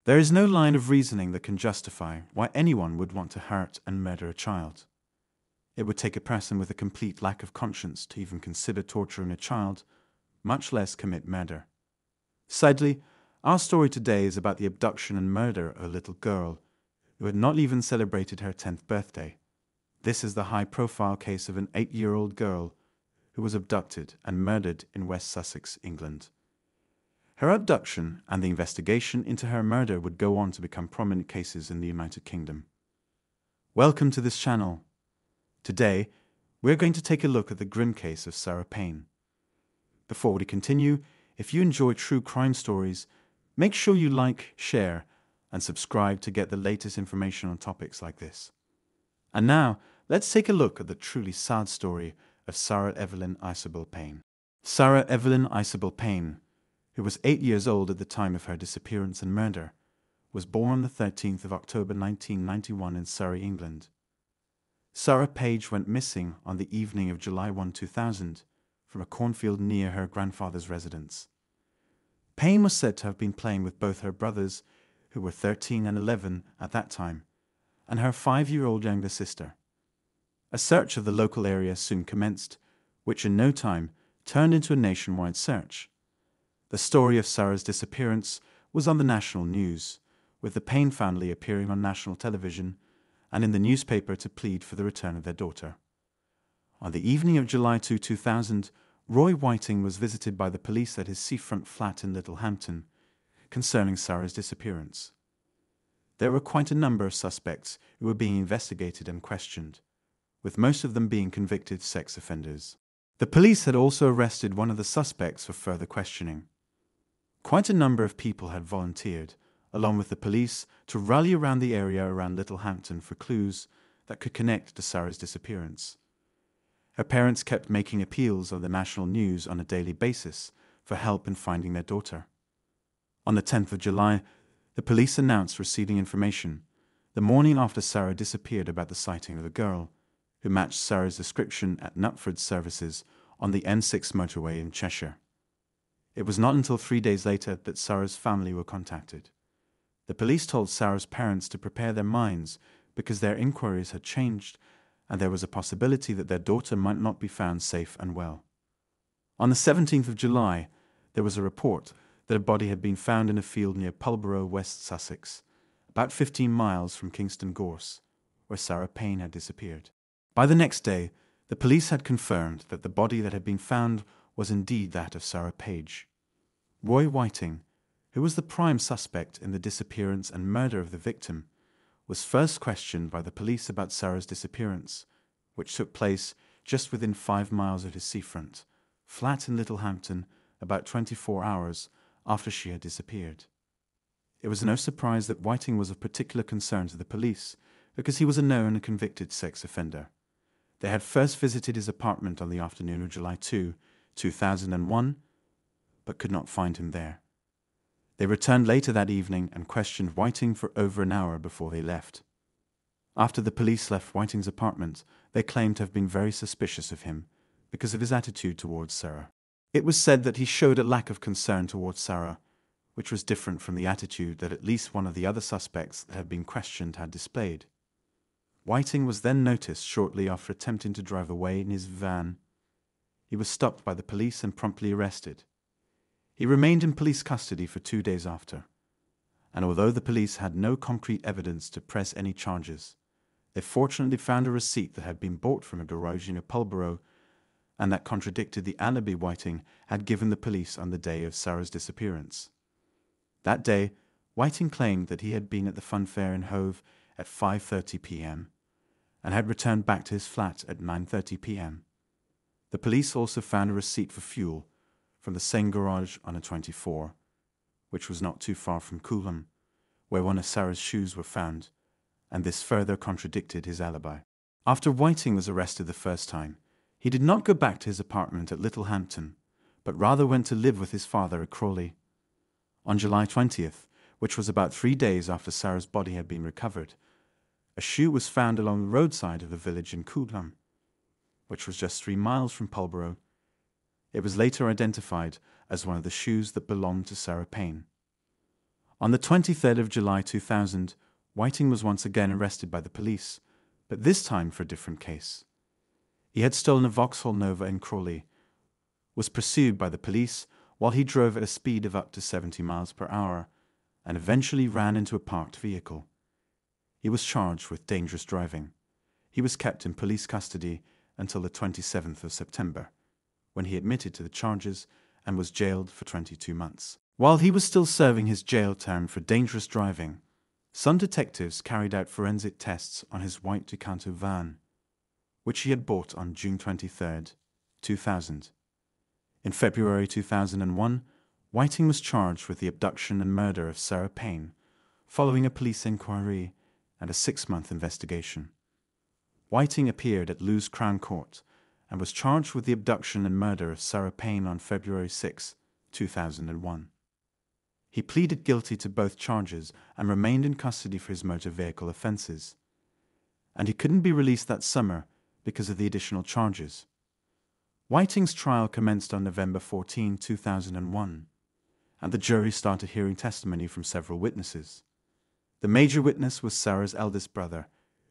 There is no line of reasoning that can justify why anyone would want to hurt and murder a child. It would take a person with a complete lack of conscience to even consider torturing a child, much less commit murder. Sadly, our story today is about the abduction and murder of a little girl who had not even celebrated her 10th birthday. This is the high-profile case of an 8-year-old girl who was abducted and murdered in West Sussex, England. Her abduction and the investigation into her murder would go on to become prominent cases in the United Kingdom. Welcome to this channel. Today, we're going to take a look at the grim case of Sarah Payne. Before we continue, if you enjoy true crime stories, make sure you like, share, and subscribe to get the latest information on topics like this. And now, let's take a look at the truly sad story of Sarah Evelyn Isabel Payne. Sarah Evelyn Isabel Payne, who was 8 years old at the time of her disappearance and murder, was born on the 13th of October 1991 in Surrey, England. Sarah Page went missing on the evening of July 1, 2000, from a cornfield near her grandfather's residence. Payne was said to have been playing with both her brothers, who were 13 and 11 at that time, and her 5-year-old younger sister. A search of the local area soon commenced, which in no time turned into a nationwide search. The story of Sarah's disappearance was on the national news, with the Payne family appearing on national television and in the newspaper to plead for the return of their daughter. On the evening of July 2, 2000, Roy Whiting was visited by the police at his seafront flat in Littlehampton concerning Sarah's disappearance. There were quite a number of suspects who were being investigated and questioned, with most of them being convicted sex offenders. The police had also arrested one of the suspects for further questioning. Quite a number of people had volunteered, along with the police, to rally around the area around Littlehampton for clues that could connect to Sarah's disappearance. Her parents kept making appeals on the national news on a daily basis for help in finding their daughter. On the 10th of July, the police announced receiving information the morning after Sarah disappeared about the sighting of a girl who matched Sarah's description at Knutford services on the N6 motorway in Cheshire. It was not until 3 days later that Sarah's family were contacted. The police told Sarah's parents to prepare their minds because their inquiries had changed and there was a possibility that their daughter might not be found safe and well. On the 17th of July, there was a report that a body had been found in a field near Pulborough, West Sussex, about 15 miles from Kingston Gorse, where Sarah Payne had disappeared. By the next day, the police had confirmed that the body that had been found was indeed that of Sarah Page. Roy Whiting, who was the prime suspect in the disappearance and murder of the victim, was first questioned by the police about Sarah's disappearance, which took place just within 5 miles of his seafront flat in Littlehampton about 24 hours after she had disappeared. It was no surprise that Whiting was of particular concern to the police because he was a known and convicted sex offender. They had first visited his apartment on the afternoon of July 2, 2001, but could not find him there. They returned later that evening and questioned Whiting for over an hour before they left. After the police left Whiting's apartment, they claimed to have been very suspicious of him because of his attitude towards Sarah. It was said that he showed a lack of concern towards Sarah, which was different from the attitude that at least one of the other suspects that had been questioned had displayed. Whiting was then noticed shortly after attempting to drive away in his van. He was stopped by the police and promptly arrested. He remained in police custody for 2 days after, and although the police had no concrete evidence to press any charges, they fortunately found a receipt that had been bought from a garage near Pulborough and that contradicted the alibi Whiting had given the police on the day of Sarah's disappearance. That day, Whiting claimed that he had been at the fun fair in Hove at 5:30 p.m. and had returned back to his flat at 9:30 p.m. The police also found a receipt for fuel from the same garage on a 24, which was not too far from Coolham, where one of Sarah's shoes were found, and this further contradicted his alibi. After Whiting was arrested the first time, he did not go back to his apartment at Littlehampton, but rather went to live with his father at Crawley. On July 20th, which was about 3 days after Sarah's body had been recovered, a shoe was found along the roadside of the village in Coodlum, which was just 3 miles from Pulborough. It was later identified as one of the shoes that belonged to Sarah Payne. On the 23rd of July 2000, Whiting was once again arrested by the police, but this time for a different case. He had stolen a Vauxhall Nova in Crawley, was pursued by the police while he drove at a speed of up to 70 miles per hour, and eventually ran into a parked vehicle. He was charged with dangerous driving. He was kept in police custody until the 27th of September, when he admitted to the charges and was jailed for 22 months. While he was still serving his jail term for dangerous driving, some detectives carried out forensic tests on his white Ducato van, which he had bought on June 23, 2000. In February 2001, Whiting was charged with the abduction and murder of Sarah Payne, following a police inquiry and a 6-month investigation. Whiting appeared at Lewes Crown Court and was charged with the abduction and murder of Sarah Payne on February 6, 2001. He pleaded guilty to both charges and remained in custody for his motor vehicle offences. And he couldn't be released that summer because of the additional charges. Whiting's trial commenced on November 14, 2001, and the jury started hearing testimony from several witnesses. The major witness was Sarah's eldest brother,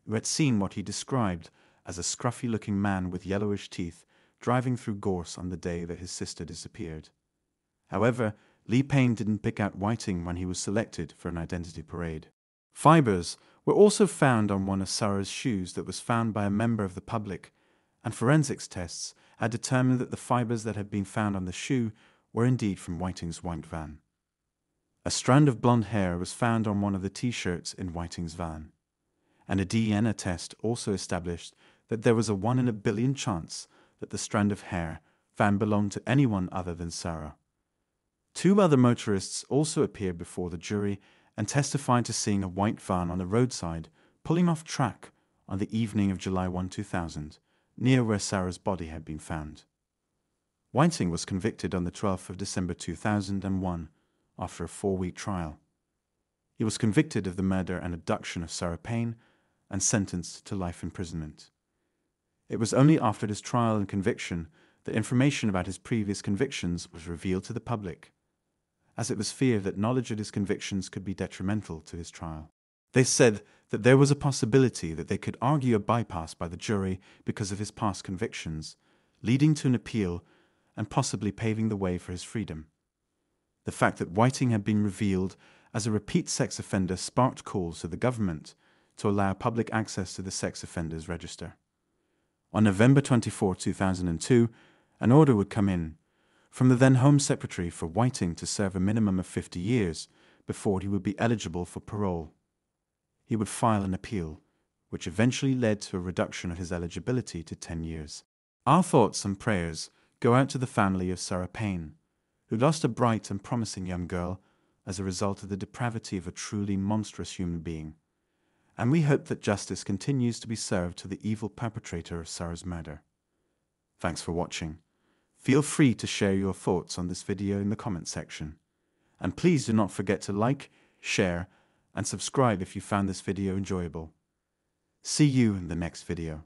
who had seen what he described as a scruffy-looking man with yellowish teeth driving through gorse on the day that his sister disappeared. However, Lee Payne didn't pick out Whiting when he was selected for an identity parade. Fibers were also found on one of Sarah's shoes that was found by a member of the public, and forensics tests had determined that the fibers that had been found on the shoe were indeed from Whiting's white van. A strand of blonde hair was found on one of the T-shirts in Whiting's van, and a DNA test also established that there was a 1 in a billion chance that the strand of hair found belonged to anyone other than Sarah. 2 other motorists also appeared before the jury and testified to seeing a white van on the roadside pulling off track on the evening of July 1, 2000, near where Sarah's body had been found. Whiting was convicted on the 12th of December 2001 after a 4-week trial. He was convicted of the murder and abduction of Sarah Payne and sentenced to life imprisonment. It was only after his trial and conviction that information about his previous convictions was revealed to the public, as it was feared that knowledge of his convictions could be detrimental to his trial. They said that there was a possibility that they could argue a bypass by the jury because of his past convictions, leading to an appeal and possibly paving the way for his freedom. The fact that Whiting had been revealed as a repeat sex offender sparked calls to the government to allow public access to the sex offenders register. On November 24, 2002, an order would come in from the then Home Secretary for Whiting to serve a minimum of 50 years before he would be eligible for parole. He would file an appeal, which eventually led to a reduction of his eligibility to 10 years. Our thoughts and prayers go out to the family of Sarah Payne, who lost a bright and promising young girl as a result of the depravity of a truly monstrous human being. And we hope that justice continues to be served to the evil perpetrator of Sarah's murder. Thanks for watching. Feel free to share your thoughts on this video in the comment section. And please do not forget to like, share, and subscribe if you found this video enjoyable. See you in the next video.